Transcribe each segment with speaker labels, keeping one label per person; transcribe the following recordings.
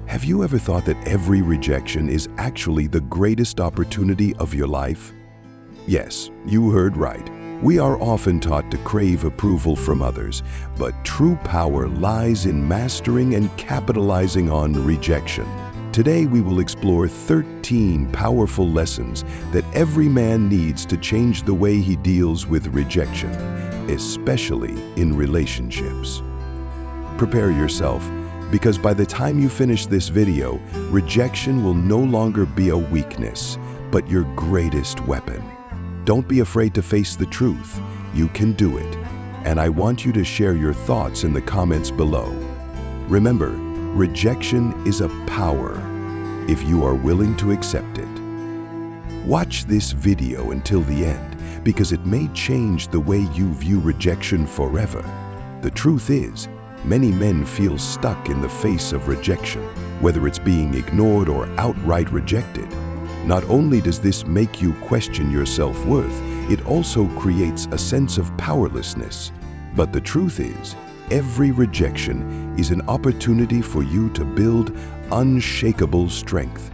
Speaker 1: Have you ever thought that every rejection is actually the greatest opportunity of your life? Yes, you heard right. We are often taught to crave approval from others, but true power lies in mastering and capitalizing on rejection. Today we will explore 13 powerful lessons that every man needs to change the way he deals with rejection, especially in relationships. Prepare yourself, because by the time you finish this video, rejection will no longer be a weakness, but your greatest weapon. Don't be afraid to face the truth. You can do it. And I want you to share your thoughts in the comments below. Remember, rejection is a power if you are willing to accept it. Watch this video until the end, because it may change the way you view rejection forever. The truth is, many men feel stuck in the face of rejection, whether it's being ignored or outright rejected. Not only does this make you question your self-worth, it also creates a sense of powerlessness. But the truth is, every rejection is an opportunity for you to build unshakable strength.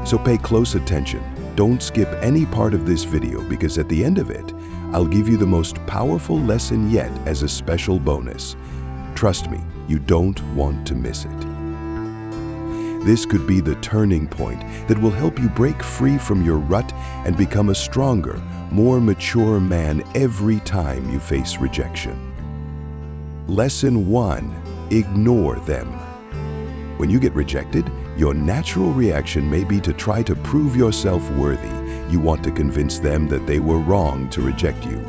Speaker 1: So pay close attention. Don't skip any part of this video, because at the end of it, I'll give you the most powerful lesson yet as a special bonus. Trust me, you don't want to miss it. This could be the turning point that will help you break free from your rut and become a stronger, more mature man every time you face rejection. Lesson 1. Ignore them. When you get rejected, your natural reaction may be to try to prove yourself worthy. You want to convince them that they were wrong to reject you.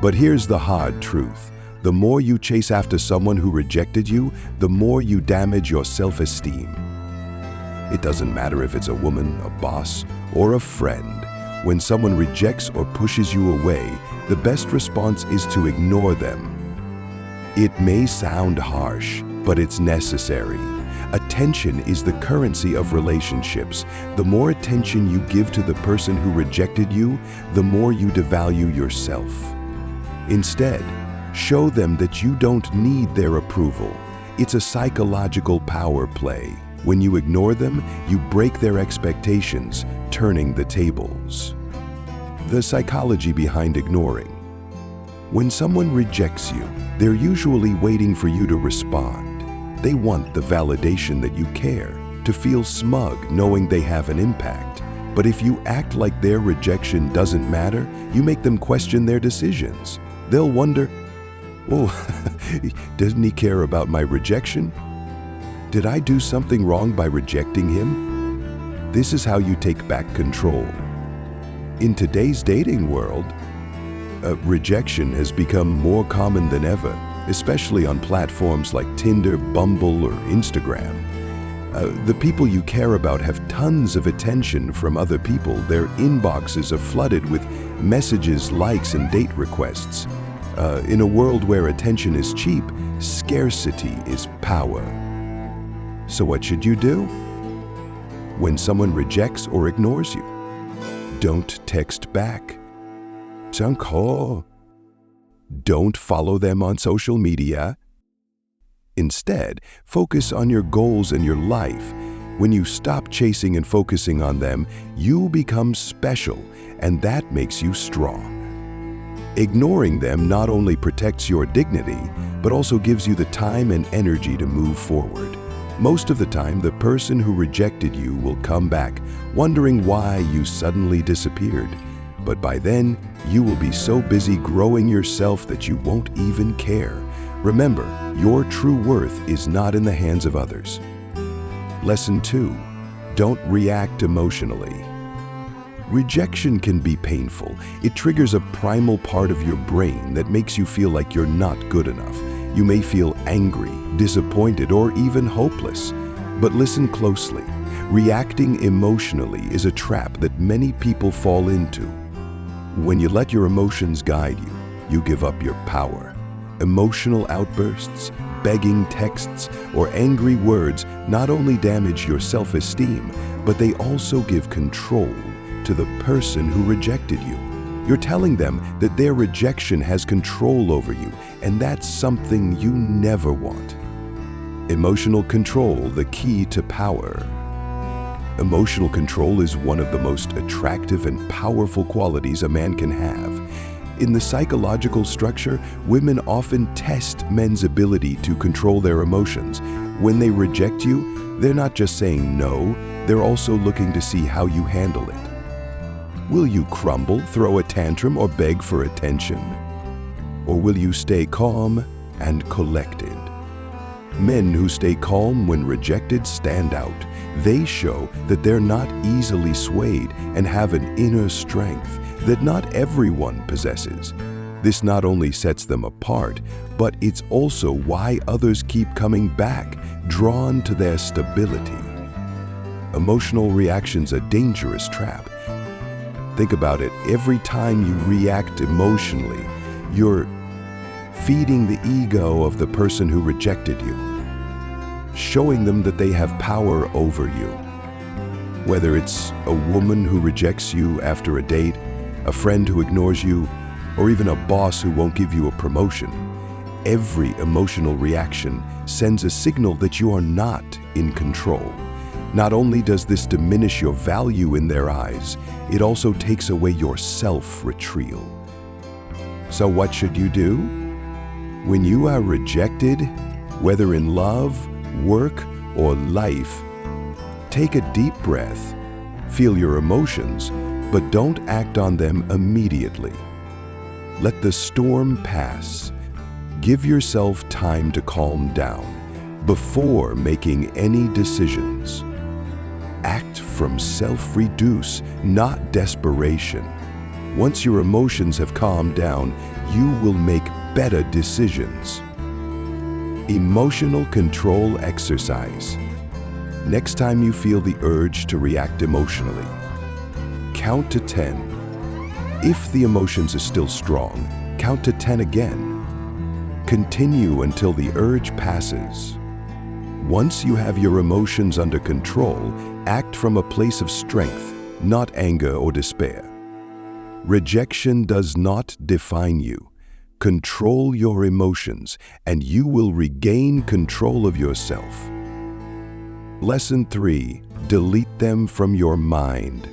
Speaker 1: But here's the hard truth. The more you chase after someone who rejected you, the more you damage your self-esteem. It doesn't matter if it's a woman, a boss, or a friend. When someone rejects or pushes you away, the best response is to ignore them. It may sound harsh, but it's necessary. Attention is the currency of relationships. The more attention you give to the person who rejected you, the more you devalue yourself. Instead, show them that you don't need their approval. It's a psychological power play. When you ignore them, you break their expectations, turning the tables. The psychology behind ignoring. When someone rejects you, they're usually waiting for you to respond. They want the validation that you care, to feel smug knowing they have an impact. But if you act like their rejection doesn't matter, you make them question their decisions. They'll wonder, "Oh, doesn't he care about my rejection? Did I do something wrong by rejecting him?" This is how you take back control. In today's dating world, rejection has become more common than ever, especially on platforms like Tinder, Bumble, or Instagram. The people you care about have tons of attention from other people. Their inboxes are flooded with messages, likes, and date requests. In a world where attention is cheap, scarcity is power. So what should you do? When someone rejects or ignores you, don't text back. Don't call. Don't follow them on social media. Instead, focus on your goals and your life. When you stop chasing and focusing on them, you become special, and that makes you strong. Ignoring them not only protects your dignity, but also gives you the time and energy to move forward. Most of the time, the person who rejected you will come back, wondering why you suddenly disappeared. But by then, you will be so busy growing yourself that you won't even care. Remember, your true worth is not in the hands of others. Lesson 2. Don't react emotionally. Rejection can be painful. It triggers a primal part of your brain that makes you feel like you're not good enough. You may feel angry, disappointed, or even hopeless. But listen closely. Reacting emotionally is a trap that many people fall into. When you let your emotions guide you, you give up your power. Emotional outbursts, begging texts, or angry words not only damage your self-esteem, but they also give control to the person who rejected you. You're telling them that their rejection has control over you, and that's something you never want. Emotional control, the key to power. Emotional control is one of the most attractive and powerful qualities a man can have. In the psychological structure, women often test men's ability to control their emotions. When they reject you, they're not just saying no, they're also looking to see how you handle it. Will you crumble, throw a tantrum, or beg for attention? Or will you stay calm and collected? Men who stay calm when rejected stand out. They show that they're not easily swayed and have an inner strength that not everyone possesses. This not only sets them apart, but it's also why others keep coming back, drawn to their stability. Emotional reaction's a dangerous trap. Think about it. Every time you react emotionally, you're feeding the ego of the person who rejected you, showing them that they have power over you. Whether it's a woman who rejects you after a date, a friend who ignores you, or even a boss who won't give you a promotion, every emotional reaction sends a signal that you are not in control. Not only does this diminish your value in their eyes, it also takes away your self-retrieval. So what should you do? When you are rejected, whether in love, work, or life, take a deep breath, feel your emotions, but don't act on them immediately. Let the storm pass. Give yourself time to calm down before making any decisions. Act from self-reduce, not desperation. Once your emotions have calmed down, you will make better decisions. Emotional control exercise. Next time you feel the urge to react emotionally, count to 10. If the emotions are still strong, count to 10 again. Continue until the urge passes. Once you have your emotions under control, act from a place of strength, not anger or despair. Rejection does not define you. Control your emotions, and you will regain control of yourself. Lesson 3. Delete them from your mind.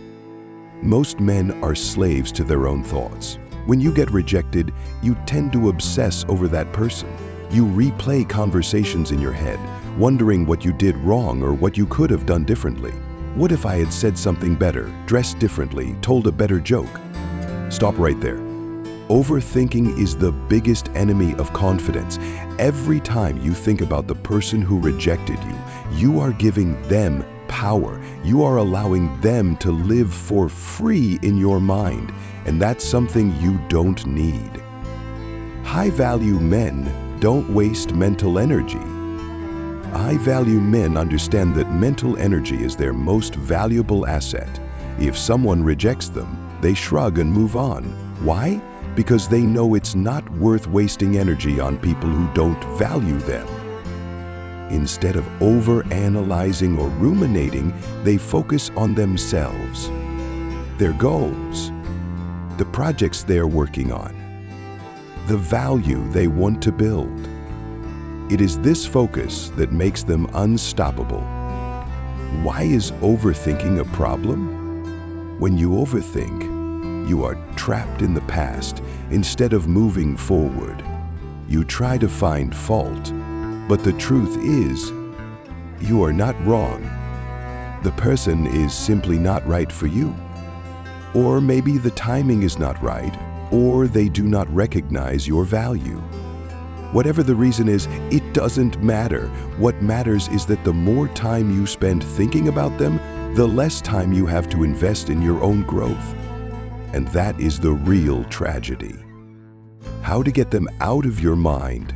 Speaker 1: Most men are slaves to their own thoughts. When you get rejected, you tend to obsess over that person. You replay conversations in your head, wondering what you did wrong or what you could have done differently. What if I had said something better, dressed differently, told a better joke? Stop right there. Overthinking is the biggest enemy of confidence. Every time you think about the person who rejected you, you are giving them power. You are allowing them to live for free in your mind, and that's something you don't need. High-value men don't waste mental energy. High-value men understand that mental energy is their most valuable asset. If someone rejects them, they shrug and move on. Why? Because they know it's not worth wasting energy on people who don't value them. Instead of over-analyzing or ruminating, they focus on themselves, their goals, the projects they're working on, the value they want to build. It is this focus that makes them unstoppable. Why is overthinking a problem? When you overthink, you are trapped in the past instead of moving forward. You try to find fault, but the truth is, you are not wrong. The person is simply not right for you. Or maybe the timing is not right, or they do not recognize your value. Whatever the reason is, it doesn't matter. What matters is that the more time you spend thinking about them, the less time you have to invest in your own growth. And that is the real tragedy. How to get them out of your mind.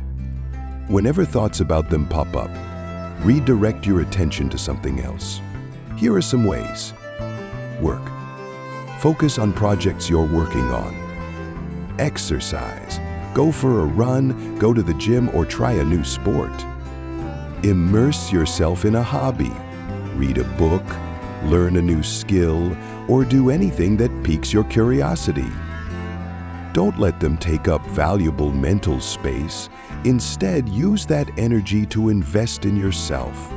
Speaker 1: Whenever thoughts about them pop up, redirect your attention to something else. Here are some ways. Work. Focus on projects you're working on. Exercise. Go for a run, go to the gym, or try a new sport. Immerse yourself in a hobby. Read a book, learn a new skill, or do anything that piques your curiosity. Don't let them take up valuable mental space. Instead, use that energy to invest in yourself.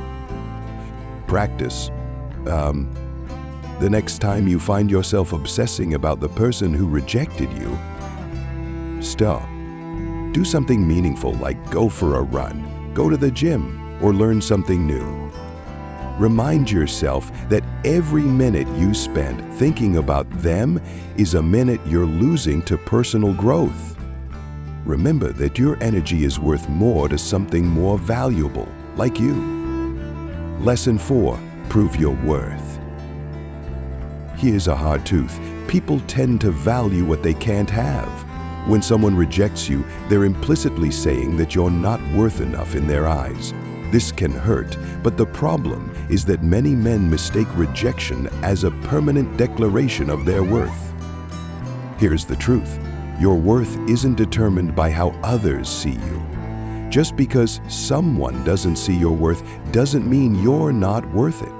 Speaker 1: Practice. The next time you find yourself obsessing about the person who rejected you, stop. Do something meaningful like go for a run, go to the gym, or learn something new. Remind yourself that every minute you spend thinking about them is a minute you're losing to personal growth. Remember that your energy is worth more to something more valuable, like you. Lesson 4. Prove your worth. Here's a hard truth. People tend to value what they can't have. When someone rejects you, they're implicitly saying that you're not worth enough in their eyes. This can hurt, but the problem is that many men mistake rejection as a permanent declaration of their worth. Here's the truth. Your worth isn't determined by how others see you. Just because someone doesn't see your worth doesn't mean you're not worth it.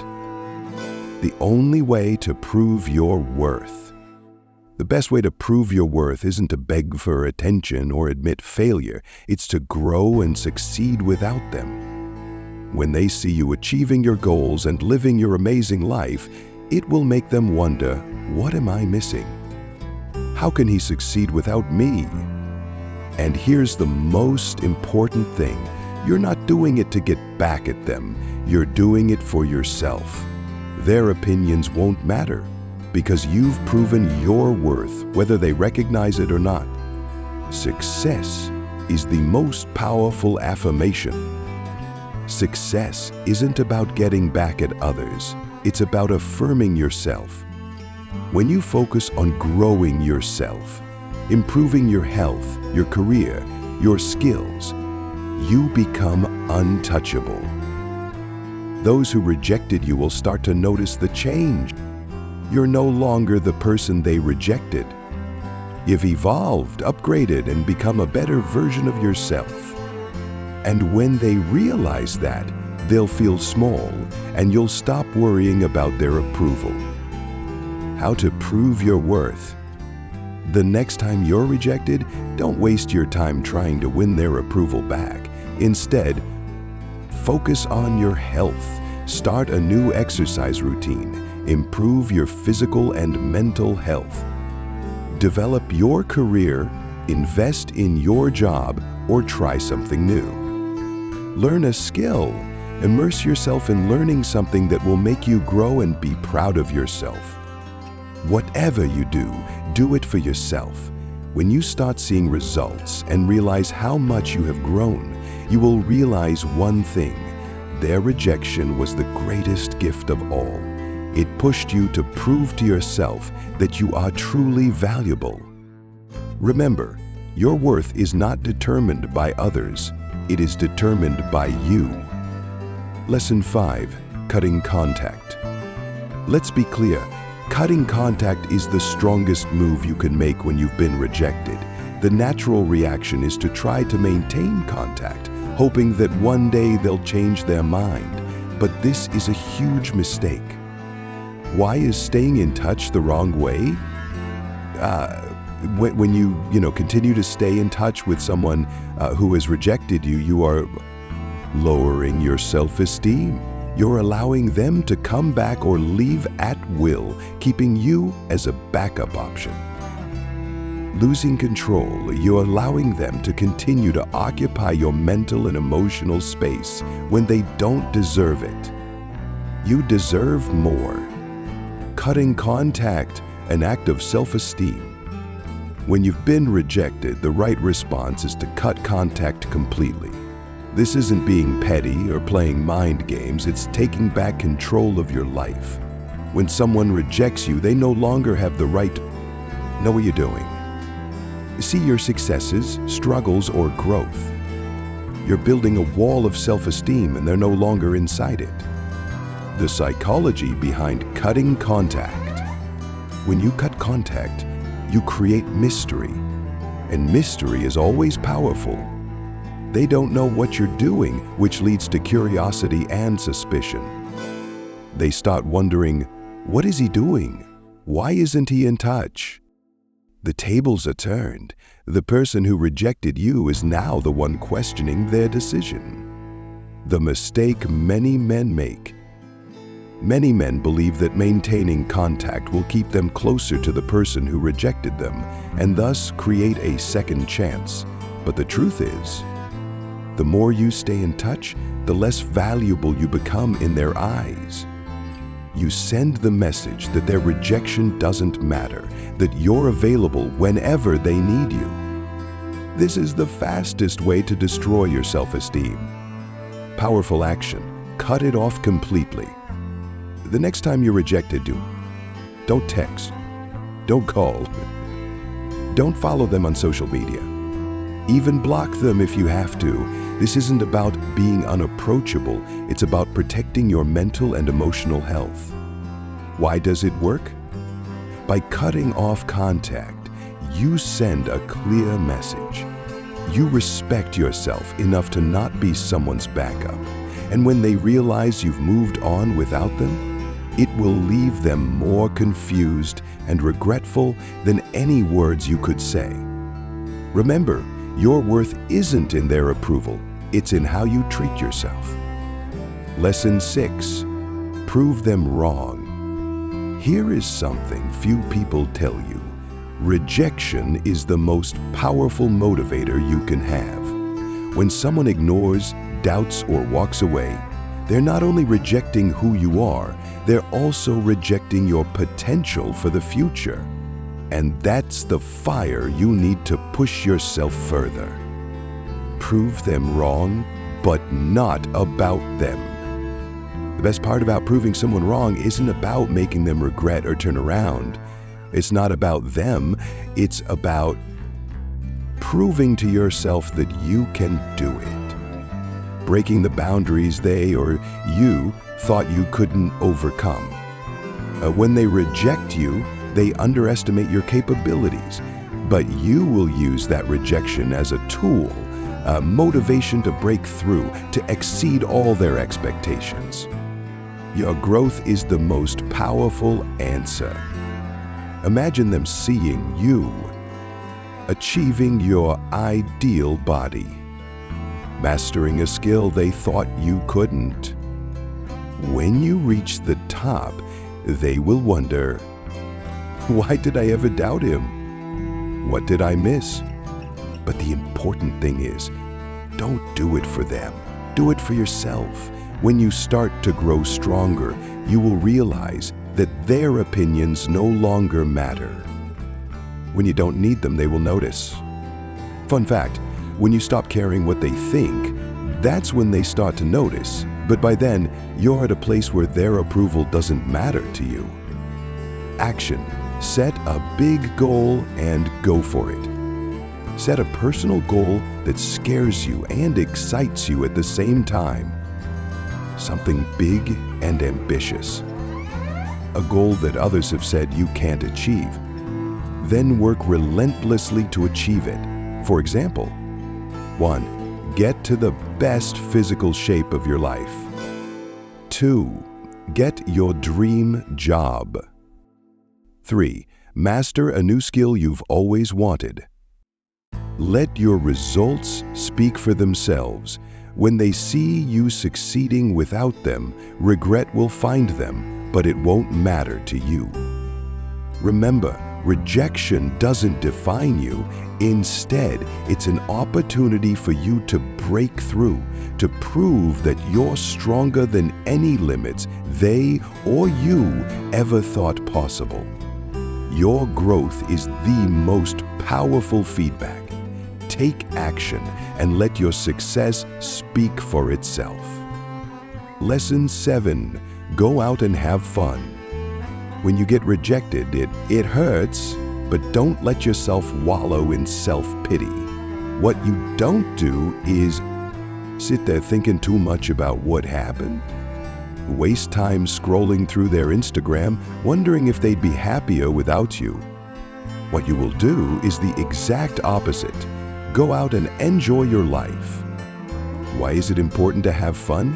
Speaker 1: The only way to prove your worth. The best way to prove your worth isn't to beg for attention or admit failure. It's to grow and succeed without them. When they see you achieving your goals and living your amazing life, it will make them wonder, what am I missing? How can he succeed without me? And here's the most important thing. You're not doing it to get back at them. You're doing it for yourself. Their opinions won't matter because you've proven your worth, whether they recognize it or not. Success is the most powerful affirmation. Success isn't about getting back at others. It's about affirming yourself. When you focus on growing yourself, improving your health, your career, your skills, you become untouchable. Those who rejected you will start to notice the change. You're no longer the person they rejected. You've evolved, upgraded, and become a better version of yourself. And when they realize that, they'll feel small, and you'll stop worrying about their approval. How to prove your worth. The next time you're rejected, don't waste your time trying to win their approval back. Instead, focus on your health. Start a new exercise routine. Improve your physical and mental health. Develop your career, invest in your job, or try something new. Learn a skill. Immerse yourself in learning something that will make you grow and be proud of yourself. Whatever you do, do it for yourself. When you start seeing results and realize how much you have grown, you will realize one thing. Their rejection was the greatest gift of all. It pushed you to prove to yourself that you are truly valuable. Remember, your worth is not determined by others. It is determined by you. Lesson 5. Cutting contact. Let's be clear. Cutting contact is the strongest move you can make when you've been rejected. The natural reaction is to try to maintain contact, hoping that one day they'll change their mind. But this is a huge mistake. Why is staying in touch the wrong way? When you continue to stay in touch with someone who has rejected you, you are lowering your self-esteem. You're allowing them to come back or leave at will, keeping you as a backup option. Losing control, you're allowing them to continue to occupy your mental and emotional space when they don't deserve it. You deserve more. Cutting contact, an act of self-esteem. When you've been rejected, the right response is to cut contact completely. This isn't being petty or playing mind games, it's taking back control of your life. When someone rejects you, they no longer have the right to know what you're doing. See your successes, struggles, or growth. You're building a wall of self-esteem and they're no longer inside it. The psychology behind cutting contact. When you cut contact, you create mystery, and mystery is always powerful. They don't know what you're doing, which leads to curiosity and suspicion. They start wondering, what is he doing? Why isn't he in touch? The tables are turned. The person who rejected you is now the one questioning their decision. The mistake many men make. Many men believe that maintaining contact will keep them closer to the person who rejected them and thus create a second chance. But the truth is, the more you stay in touch, the less valuable you become in their eyes. You send the message that their rejection doesn't matter, that you're available whenever they need you. This is the fastest way to destroy your self-esteem. Powerful action. Cut it off completely. The next time you're rejected, don't text. Don't call. Don't follow them on social media. Even block them if you have to. This isn't about being unapproachable. It's about protecting your mental and emotional health. Why does it work? By cutting off contact, you send a clear message. You respect yourself enough to not be someone's backup. And when they realize you've moved on without them, it will leave them more confused and regretful than any words you could say. Remember, your worth isn't in their approval. It's in how you treat yourself. Lesson 6. Prove them wrong. Here is something few people tell you. Rejection is the most powerful motivator you can have. When someone ignores, doubts, or walks away, they're not only rejecting who you are, they're also rejecting your potential for the future. And that's the fire you need to push yourself further. Prove them wrong, but not about them. The best part about proving someone wrong isn't about making them regret or turn around. It's not about them, it's about proving to yourself that you can do it. Breaking the boundaries they or you thought you couldn't overcome. When they reject you, they underestimate your capabilities, but you will use that rejection as a tool, a motivation to break through, to exceed all their expectations. Your growth is the most powerful answer. Imagine them seeing you, achieving your ideal body, mastering a skill they thought you couldn't. When you reach the top, they will wonder, why did I ever doubt him? What did I miss? But the important thing is, don't do it for them. Do it for yourself. When you start to grow stronger, you will realize that their opinions no longer matter. When you don't need them, they will notice. Fun fact, when you stop caring what they think, that's when they start to notice. But by then, you're at a place where their approval doesn't matter to you. Action. Set a big goal and go for it. Set a personal goal that scares you and excites you at the same time. Something big and ambitious. A goal that others have said you can't achieve. Then work relentlessly to achieve it. For example, 1. Get to the best physical shape of your life. 2. Get your dream job. 3. Master a new skill you've always wanted. Let your results speak for themselves. When they see you succeeding without them, regret will find them, but it won't matter to you. Remember, rejection doesn't define you. Instead, it's an opportunity for you to break through, to prove that you're stronger than any limits they or you ever thought possible. Your growth is the most powerful feedback. Take action and let your success speak for itself. Lesson 7. Go out and have fun. When you get rejected, it hurts, but don't let yourself wallow in self-pity. What you don't do is sit there thinking too much about what happened. Waste time scrolling through their Instagram, wondering if they'd be happier without you. What you will do is the exact opposite. Go out and enjoy your life. Why is it important to have fun?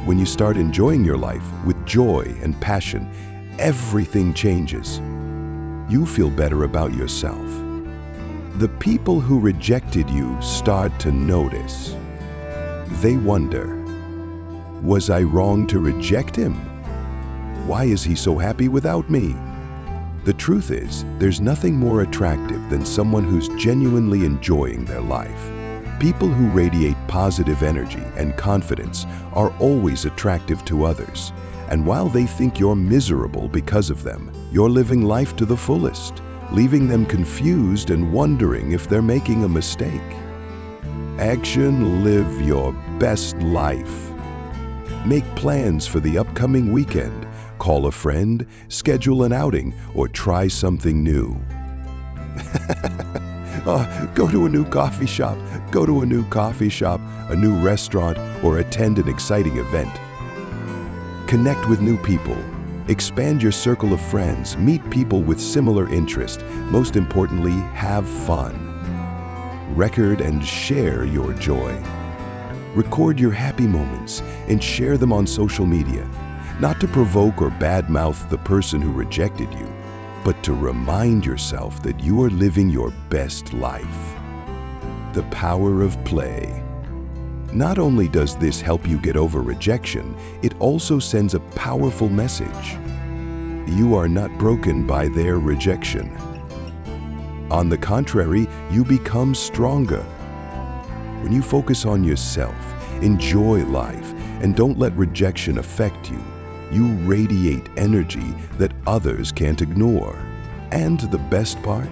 Speaker 1: When you start enjoying your life with joy and passion, everything changes. you feel better about yourself. The people who rejected you start to notice. They wonder, was I wrong to reject him? Why is he so happy without me? The truth is, there's nothing more attractive than someone who's genuinely enjoying their life. People who radiate positive energy and confidence are always attractive to others. And while they think you're miserable because of them, you're living life to the fullest, leaving them confused and wondering if they're making a mistake. Action, live your best life. Make plans for the upcoming weekend. Call a friend, schedule an outing, or try something new. Go to a new coffee shop, a new restaurant, or attend an exciting event. Connect with new people. Expand your circle of friends. Meet people with similar interests. Most importantly, have fun. Record and share your joy. Record your happy moments and share them on social media. Not to provoke or badmouth the person who rejected you, but to remind yourself that you are living your best life. The power of play. Not only does this help you get over rejection, it also sends a powerful message. You are not broken by their rejection. On the contrary, you become stronger. When you focus on yourself, enjoy life, and don't let rejection affect you, you radiate energy that others can't ignore. And the best part?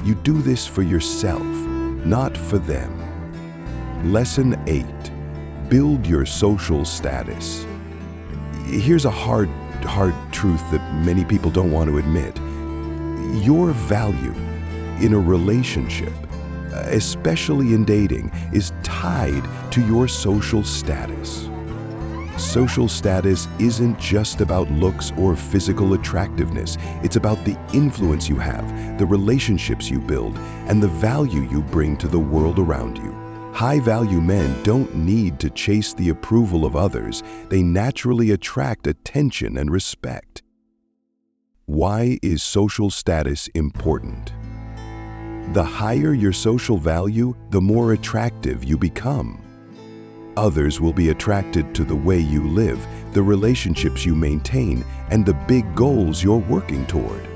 Speaker 1: You do this for yourself, not for them. Lesson 8. Build your social status. Here's a hard truth that many people don't want to admit. Your value in a relationship, especially in dating, is tied to your social status. Social status isn't just about looks or physical attractiveness. It's about the influence you have, the relationships you build, and the value you bring to the world around you. High-value men don't need to chase the approval of others. They naturally attract attention and respect. Why is social status important? The higher your social value, the more attractive you become. Others will be attracted to the way you live, the relationships you maintain, and the big goals you're working toward.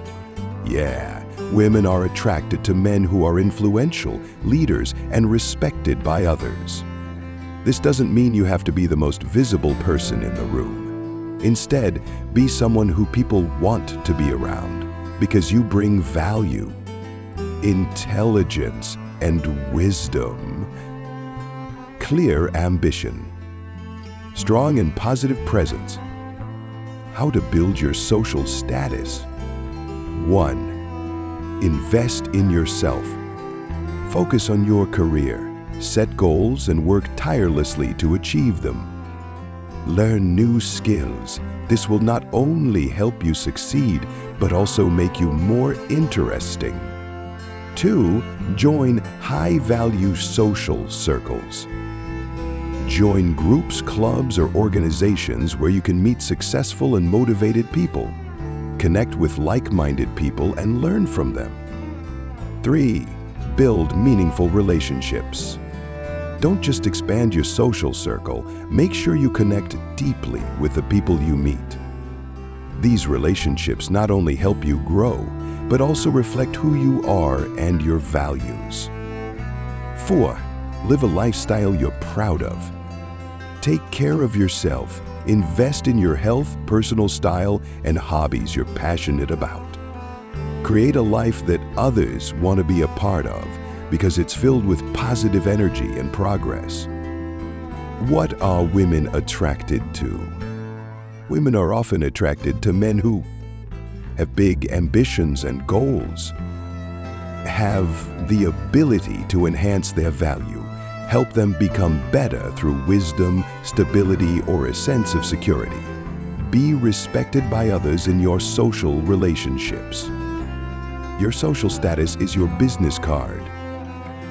Speaker 1: Yeah, women are attracted to men who are influential, leaders, and respected by others. This doesn't mean you have to be the most visible person in the room. Instead, be someone who people want to be around, because you bring value, intelligence, and wisdom. Clear ambition. Strong and positive presence. How to build your social status. 1. Invest in yourself. Focus on your career. Set goals and work tirelessly to achieve them. Learn new skills. This will not only help you succeed, but also make you more interesting. 2. Join high-value social circles. Join groups, clubs, or organizations where you can meet successful and motivated people. Connect with like-minded people and learn from them. 3. Build meaningful relationships. Don't just expand your social circle, make sure you connect deeply with the people you meet. These relationships not only help you grow, but also reflect who you are and your values. 4. Live a lifestyle you're proud of. Take care of yourself. Invest in your health, personal style, and hobbies you're passionate about. Create a life that others want to be a part of because it's filled with positive energy and progress. What are women attracted to? Women are often attracted to men who have big ambitions and goals, have the ability to enhance their value, help them become better through wisdom, stability, or a sense of security. Be respected by others in your social relationships. Your social status is your business card.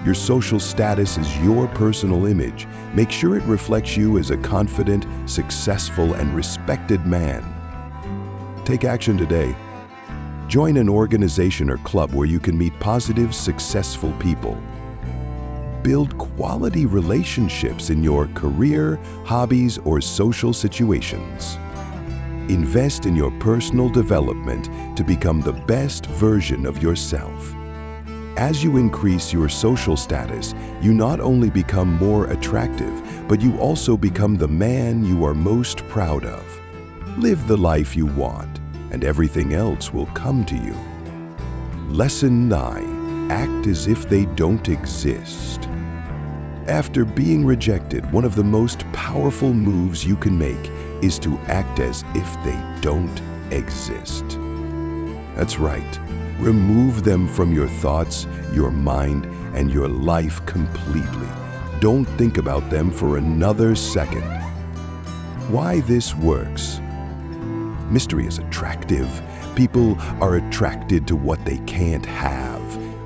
Speaker 1: Your social status is your personal image. Make sure it reflects you as a confident, successful, and respected man. Take action today. Join an organization or club where you can meet positive, successful people. Build quality relationships in your career, hobbies, or social situations. Invest in your personal development to become the best version of yourself. As you increase your social status, you not only become more attractive, but you also become the man you are most proud of. Live the life you want, and everything else will come to you. Lesson 9. Act as if they don't exist. After being rejected, one of the most powerful moves you can make is to act as if they don't exist. That's right. Remove them from your thoughts, your mind, and your life completely. Don't think about them for another second. Why this works? Mystery is attractive. People are attracted to what they can't have.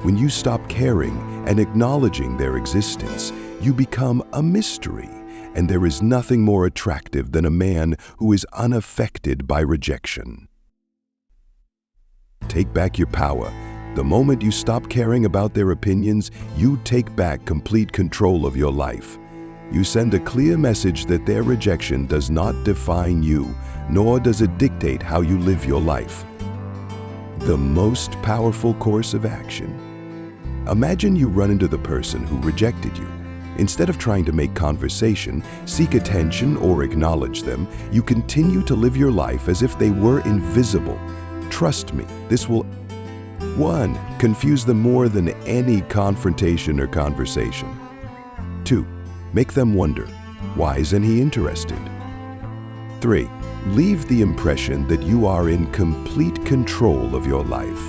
Speaker 1: When you stop caring and acknowledging their existence, you become a mystery. And there is nothing more attractive than a man who is unaffected by rejection. Take back your power. The moment you stop caring about their opinions, you take back complete control of your life. You send a clear message that their rejection does not define you, nor does it dictate how you live your life. The most powerful course of action. Imagine you run into the person who rejected you. Instead of trying to make conversation, seek attention, or acknowledge them, you continue to live your life as if they were invisible. Trust me, this will 1. Confuse them more than any confrontation or conversation. 2. Make them wonder, why isn't he interested? 3. Leave the impression that you are in complete control of your life.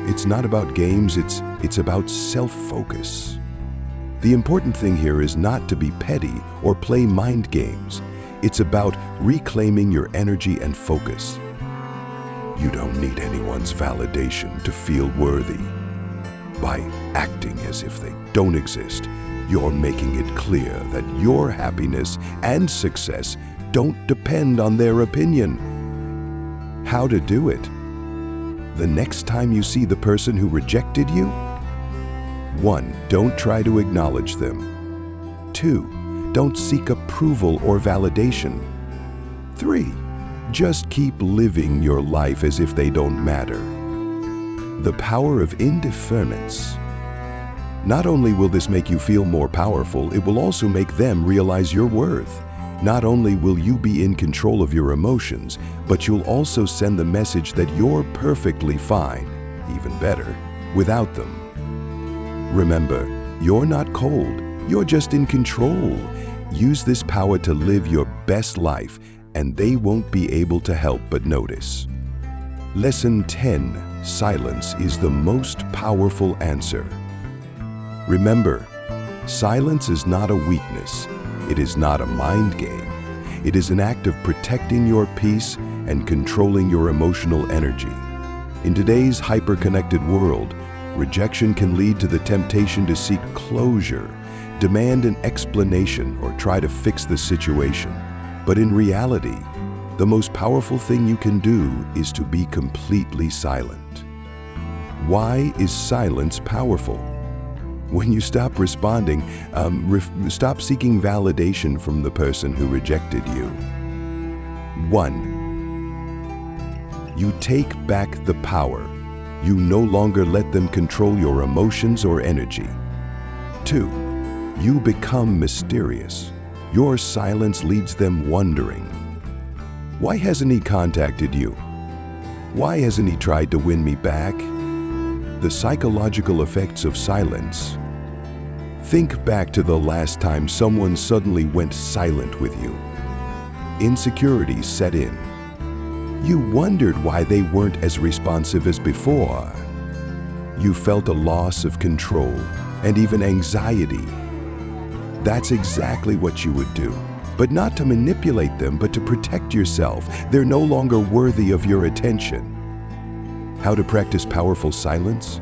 Speaker 1: It's not about games, it's about self-focus. The important thing here is not to be petty or play mind games. It's about reclaiming your energy and focus. You don't need anyone's validation to feel worthy. By acting as if they don't exist, you're making it clear that your happiness and success don't depend on their opinion. How to do it? The next time you see the person who rejected you, 1. Don't try to acknowledge them. 2. Don't seek approval or validation. 3. Just keep living your life as if they don't matter. The power of indifference. Not only will this make you feel more powerful, it will also make them realize your worth. Not only will you be in control of your emotions, but you'll also send the message that you're perfectly fine, even better, without them. Remember, you're not cold, you're just in control. Use this power to live your best life, and they won't be able to help but notice. Lesson 10. Silence is the most powerful answer. Remember, silence is not a weakness. It is not a mind game. It is an act of protecting your peace and controlling your emotional energy. In today's hyper-connected world, rejection can lead to the temptation to seek closure, demand an explanation, or try to fix the situation. But in reality, the most powerful thing you can do is to be completely silent. Why is silence powerful? When you stop responding, stop seeking validation from the person who rejected you. 1. You take back the power. You no longer let them control your emotions or energy. 2. You become mysterious. Your silence leads them wondering. Why hasn't he contacted you? Why hasn't he tried to win me back? The psychological effects of silence. Think back to the last time someone suddenly went silent with you. Insecurities set in. You wondered why they weren't as responsive as before. You felt a loss of control and even anxiety. That's exactly what you would do, but not to manipulate them, but to protect yourself. They're no longer worthy of your attention. How to practice powerful silence?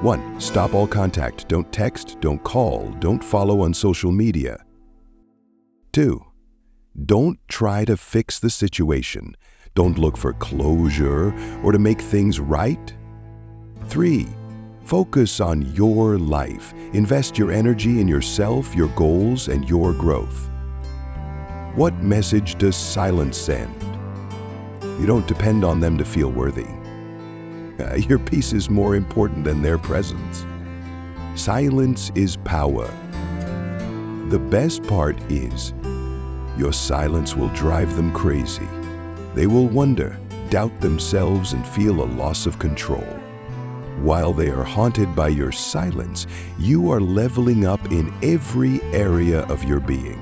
Speaker 1: 1. Stop all contact. Don't text, don't call, don't follow on social media. 2. Don't try to fix the situation. Don't look for closure or to make things right. 3. Focus on your life. Invest your energy in yourself, your goals, and your growth. What message does silence send? You don't depend on them to feel worthy. Your peace is more important than their presence. Silence is power. The best part is, your silence will drive them crazy. They will wonder, doubt themselves, and feel a loss of control. While they are haunted by your silence, you are leveling up in every area of your being.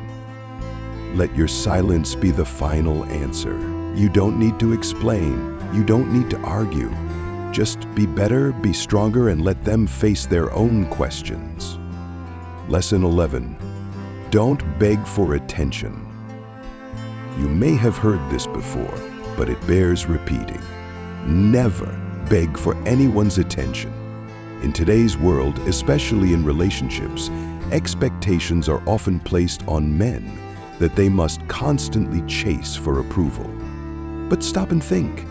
Speaker 1: Let your silence be the final answer. You don't need to explain. You don't need to argue. Just be better, be stronger, and let them face their own questions. Lesson 11. Don't beg for attention. You may have heard this before, but it bears repeating. Never beg for anyone's attention. In today's world, especially in relationships, expectations are often placed on men that they must constantly chase for approval. But stop and think.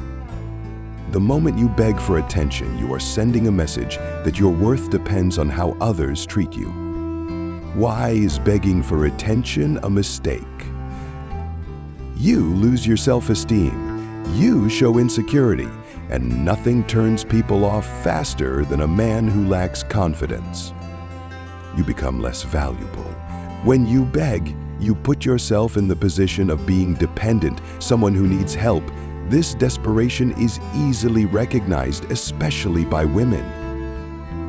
Speaker 1: The moment you beg for attention, you are sending a message that your worth depends on how others treat you. Why is begging for attention a mistake? You lose your self-esteem. You show insecurity, and nothing turns people off faster than a man who lacks confidence. You become less valuable. When you beg, you put yourself in the position of being dependent, someone who needs help. This desperation is easily recognized, especially by women.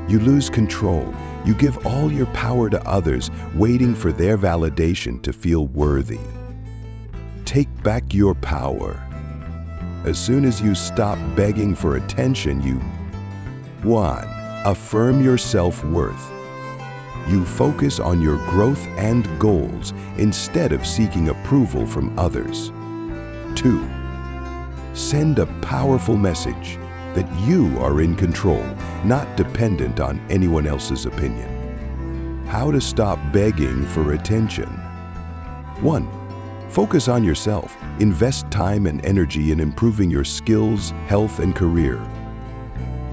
Speaker 1: You lose control. You give all your power to others, waiting for their validation to feel worthy. Take back your power. As soon as you stop begging for attention, 1. Affirm your self-worth. You focus on your growth and goals instead of seeking approval from others. 2. Send a powerful message that you are in control, not dependent on anyone else's opinion. How to stop begging for attention? 1. Focus on yourself. Invest time and energy in improving your skills, health, and career.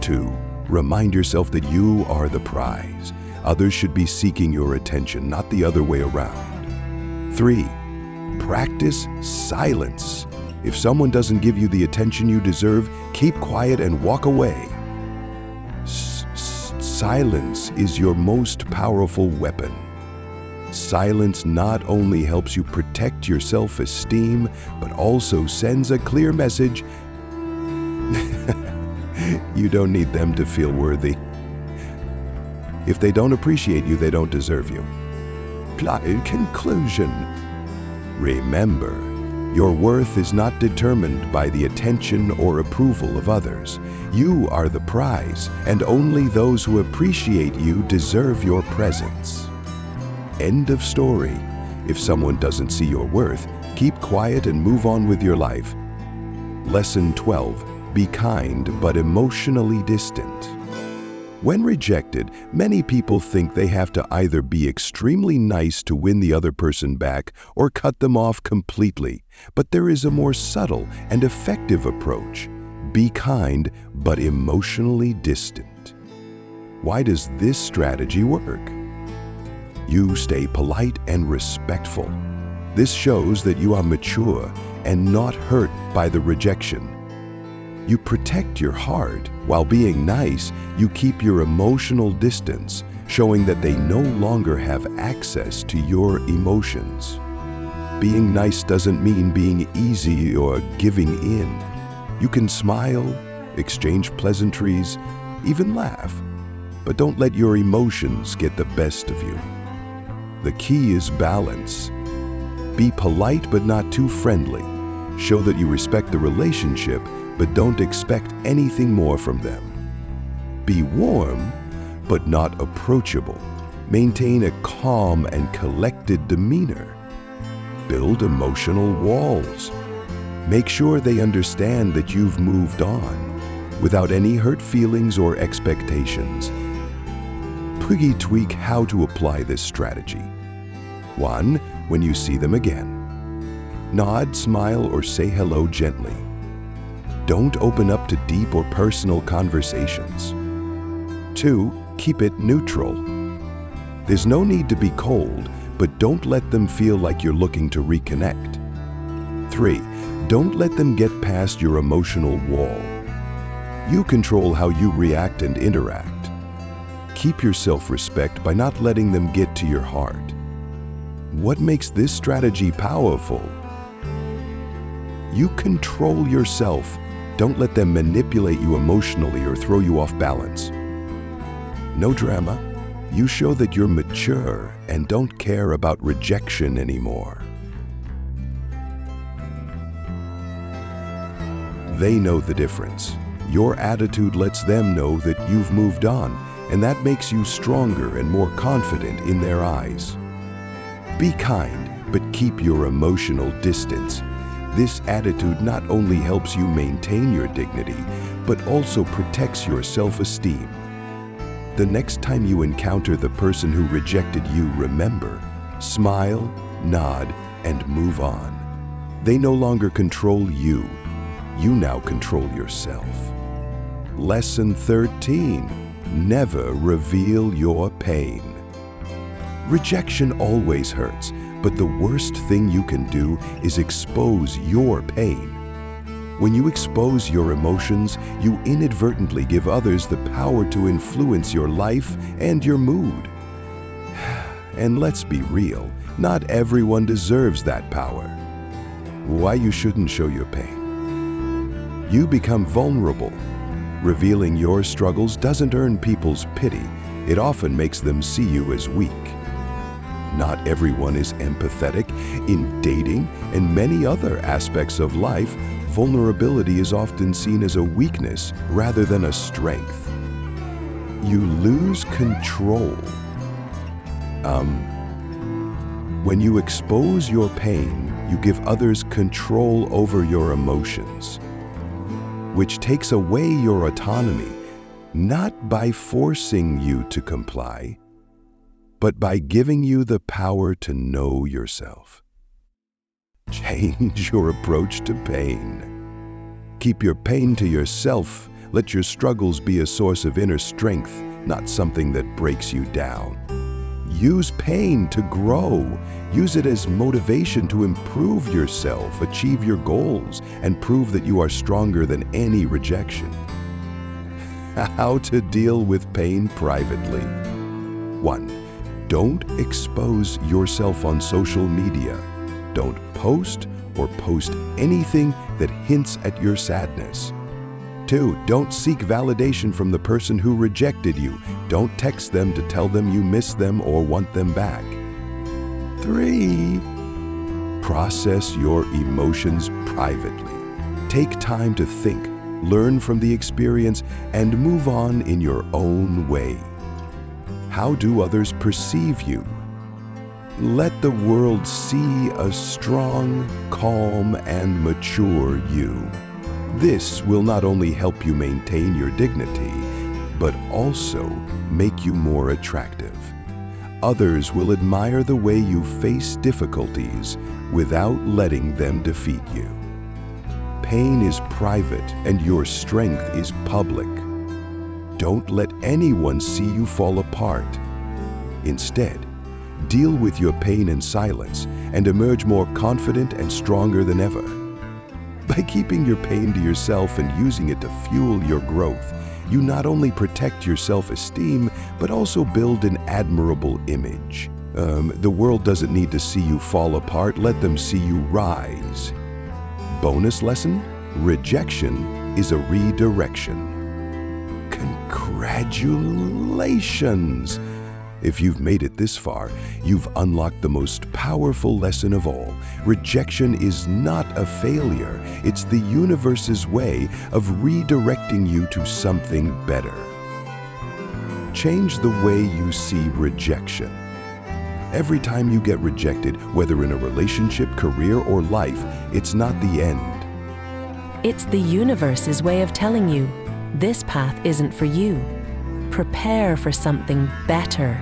Speaker 1: 2. Remind yourself that you are the prize. Others should be seeking your attention, not the other way around. 3. Practice silence. If someone doesn't give you the attention you deserve, keep quiet and walk away. Silence is your most powerful weapon. Silence not only helps you protect your self-esteem, but also sends a clear message. You don't need them to feel worthy. If they don't appreciate you, they don't deserve you. Conclusion. Remember, your worth is not determined by the attention or approval of others. You are the prize, and only those who appreciate you deserve your presence. End of story. If someone doesn't see your worth, keep quiet and move on with your life. Lesson 12. Be kind but emotionally distant. When rejected, many people think they have to either be extremely nice to win the other person back or cut them off completely. But there is a more subtle and effective approach. Be kind but emotionally distant. Why does this strategy work? You stay polite and respectful. This shows that you are mature and not hurt by the rejection. You protect your heart. While being nice, you keep your emotional distance, showing that they no longer have access to your emotions. Being nice doesn't mean being easy or giving in. You can smile, exchange pleasantries, even laugh, but don't let your emotions get the best of you. The key is balance. Be polite but not too friendly. Show that you respect the relationship, but don't expect anything more from them. Be warm, but not approachable. Maintain a calm and collected demeanor. Build emotional walls. Make sure they understand that you've moved on, without any hurt feelings or expectations. Tweak how to apply this strategy. 1. When you see them again. Nod, smile, or say hello gently. Don't open up to deep or personal conversations. 2. Keep it neutral. There's no need to be cold, but don't let them feel like you're looking to reconnect. 3. Don't let them get past your emotional wall. You control how you react and interact. Keep your self-respect by not letting them get to your heart. What makes this strategy powerful? You control yourself. Don't let them manipulate you emotionally or throw you off balance. No drama. You show that you're mature and don't care about rejection anymore. They know the difference. Your attitude lets them know that you've moved on, and that makes you stronger and more confident in their eyes. Be kind, but keep your emotional distance. This attitude not only helps you maintain your dignity, but also protects your self-esteem. The next time you encounter the person who rejected you, remember, smile, nod, and move on. They no longer control you. You now control yourself. Lesson 13. Never reveal your pain. Rejection always hurts, but the worst thing you can do is expose your pain. When you expose your emotions, you inadvertently give others the power to influence your life and your mood. And let's be real, not everyone deserves that power. Why you shouldn't show your pain? You become vulnerable. Revealing your struggles doesn't earn people's pity. It often makes them see you as weak. Not everyone is empathetic. In dating and many other aspects of life, vulnerability is often seen as a weakness rather than a strength. You lose control. When you expose your pain, you give others control over your emotions, which takes away your autonomy, not by forcing you to comply, but by giving you the power to know yourself. Change your approach to pain. Keep your pain to yourself. Let your struggles be a source of inner strength, not something that breaks you down. Use pain to grow. Use it as motivation to improve yourself, achieve your goals, and prove that you are stronger than any rejection. How to deal with pain privately. 1. Don't expose yourself on social media. Don't post or post anything that hints at your sadness. 2. Don't seek validation from the person who rejected you. Don't text them to tell them you miss them or want them back. 3. Process your emotions privately. Take time to think, learn from the experience, and move on in your own way. How do others perceive you? Let the world see a strong, calm, and mature you. This will not only help you maintain your dignity, but also make you more attractive. Others will admire the way you face difficulties without letting them defeat you. Pain is private and your strength is public. Don't let anyone see you fall apart. Instead, deal with your pain in silence and emerge more confident and stronger than ever. By keeping your pain to yourself and using it to fuel your growth, you not only protect your self-esteem, but also build an admirable image. The world doesn't need to see you fall apart, let them see you rise. Bonus lesson: rejection is a redirection. Congratulations! If you've made it this far, you've unlocked the most powerful lesson of all. Rejection is not a failure. It's the universe's way of redirecting you to something better. Change the way you see rejection. Every time you get rejected, whether in a relationship, career, or life, it's not the end.
Speaker 2: It's the universe's way of telling you, this path isn't for you. Prepare for something better.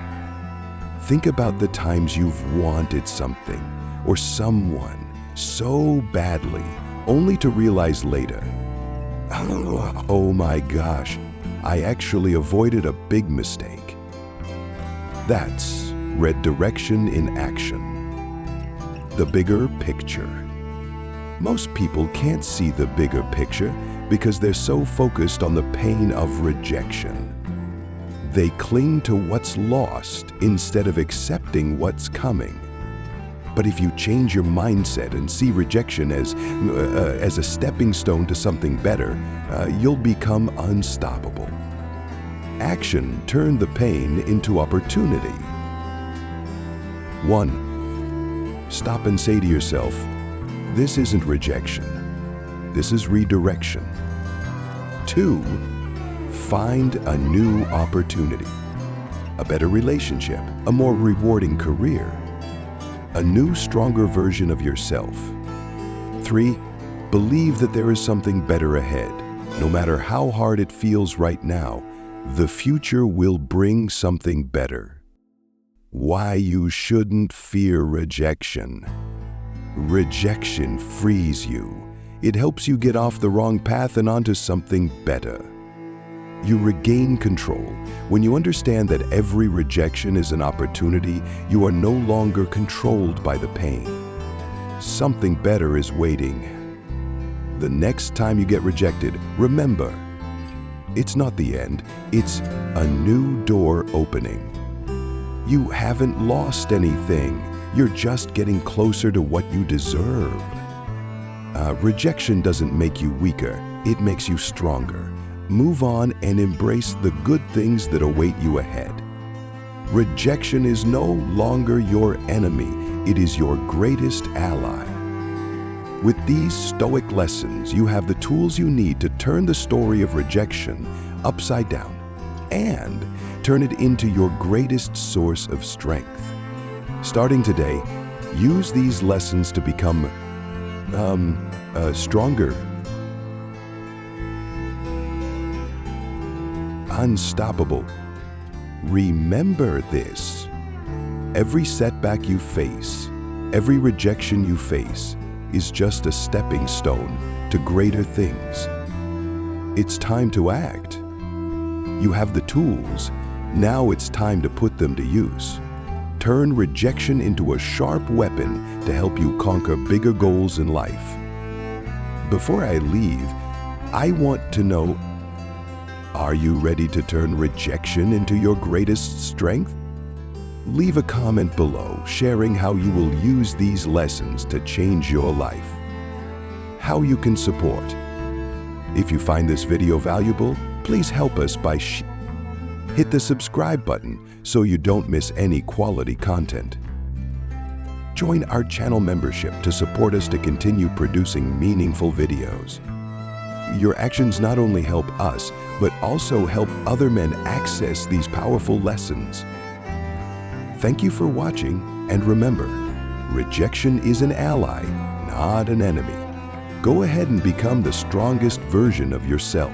Speaker 1: Think about the times you've wanted something or someone so badly, only to realize later, Oh my gosh, I actually avoided a big mistake. That's redirection in action. The bigger picture. Most people can't see the bigger picture because they're so focused on the pain of rejection. They cling to what's lost instead of accepting what's coming. But if you change your mindset and see rejection as a stepping stone to something better, you'll become unstoppable. Action turns the pain into opportunity. 1. Stop and say to yourself, this isn't rejection. This is redirection. 2. Find a new opportunity. A better relationship, a more rewarding career, a new, stronger version of yourself. 3. Believe that there is something better ahead. No matter how hard it feels right now, the future will bring something better. Why you shouldn't fear rejection. Rejection frees you. It helps you get off the wrong path and onto something better. You regain control. When you understand that every rejection is an opportunity, you are no longer controlled by the pain. Something better is waiting. The next time you get rejected, remember, it's not the end, it's a new door opening. You haven't lost anything. You're just getting closer to what you deserve. Rejection doesn't make you weaker, it makes you stronger. Move on and embrace the good things that await you ahead. Rejection is no longer your enemy, it is your greatest ally. With these Stoic lessons, you have the tools you need to turn the story of rejection upside down and turn it into your greatest source of strength. Starting today, use these lessons to become stronger, unstoppable. Remember this. Every setback you face, every rejection you face, is just a stepping stone to greater things. It's time to act. You have the tools. Now it's time to put them to use. Turn rejection into a sharp weapon to help you conquer bigger goals in life. Before I leave, I want to know, are you ready to turn rejection into your greatest strength? Leave a comment below sharing how you will use these lessons to change your life. How you can support. If you find this video valuable, please help us by hit the subscribe button so you don't miss any quality content. Join our channel membership to support us to continue producing meaningful videos. Your actions not only help us, but also help other men access these powerful lessons. Thank you for watching, and remember, rejection is an ally, not an enemy. Go ahead and become the strongest version of yourself.